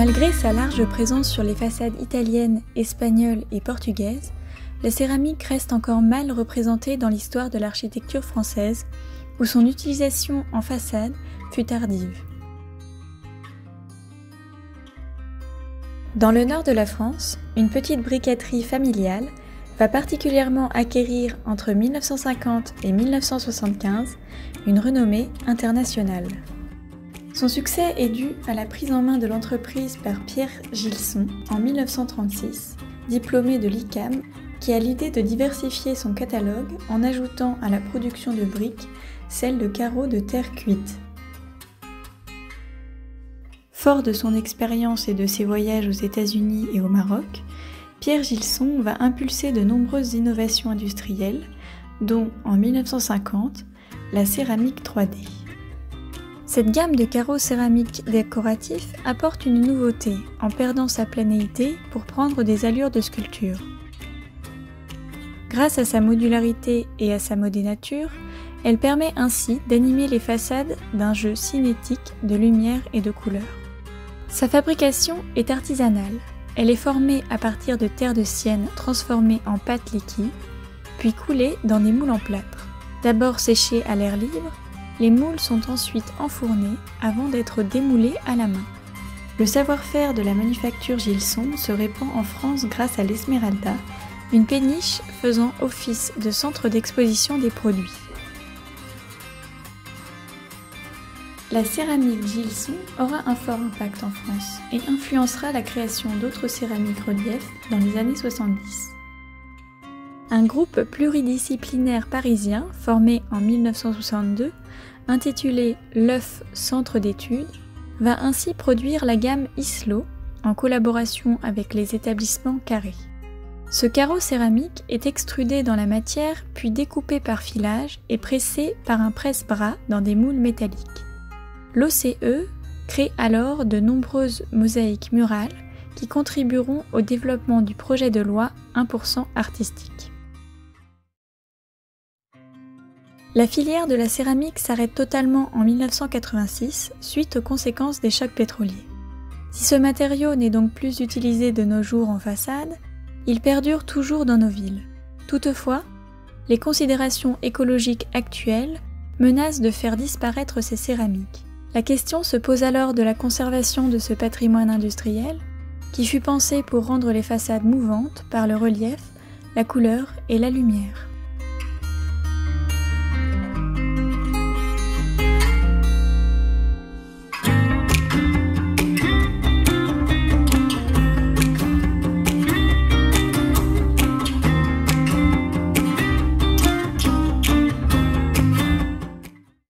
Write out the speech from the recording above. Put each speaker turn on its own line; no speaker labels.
Malgré sa large présence sur les façades italiennes, espagnoles et portugaises, la céramique reste encore mal représentée dans l'histoire de l'architecture française, où son utilisation en façade fut tardive. Dans le nord de la France, une petite briqueterie familiale va particulièrement acquérir entre 1950 et 1975 une renommée internationale. Son succès est dû à la prise en main de l'entreprise par Pierre Gilson en 1936, diplômé de l'ICAM, qui a l'idée de diversifier son catalogue en ajoutant à la production de briques celle de carreaux de terre cuite. Fort de son expérience et de ses voyages aux États-Unis et au Maroc, Pierre Gilson va impulser de nombreuses innovations industrielles, dont, en 1950, la céramique 3D. Cette gamme de carreaux céramiques décoratifs apporte une nouveauté en perdant sa planéité pour prendre des allures de sculpture. Grâce à sa modularité et à sa modénature, elle permet ainsi d'animer les façades d'un jeu cinétique de lumière et de couleurs. Sa fabrication est artisanale. Elle est formée à partir de terre de sienne transformée en pâte liquide, puis coulée dans des moules en plâtre. D'abord séchés à l'air libre, les moules sont ensuite enfournés avant d'être démoulés à la main. Le savoir-faire de la manufacture Gilson se répand en France grâce à l'Esmeralda, une péniche faisant office de centre d'exposition des produits. La céramique Gilson aura un fort impact en France et influencera la création d'autres céramiques reliefs dans les années 70. Un groupe pluridisciplinaire parisien formé en 1962, intitulé l'œuf Centre d'études, va ainsi produire la gamme Islo en collaboration avec les établissements Carré. Ce carreau céramique est extrudé dans la matière puis découpé par filage et pressé par un presse-bras dans des moules métalliques. L'OCE crée alors de nombreuses mosaïques murales qui contribueront au développement du projet de loi 1% artistique. La filière de la céramique s'arrête totalement en 1986 suite aux conséquences des chocs pétroliers. Si ce matériau n'est donc plus utilisé de nos jours en façade, il perdure toujours dans nos villes. Toutefois, les considérations écologiques actuelles menacent de faire disparaître ces céramiques. La question se pose alors de la conservation de ce patrimoine industriel qui fut pensé pour rendre les façades mouvantes par le relief, la couleur et la lumière.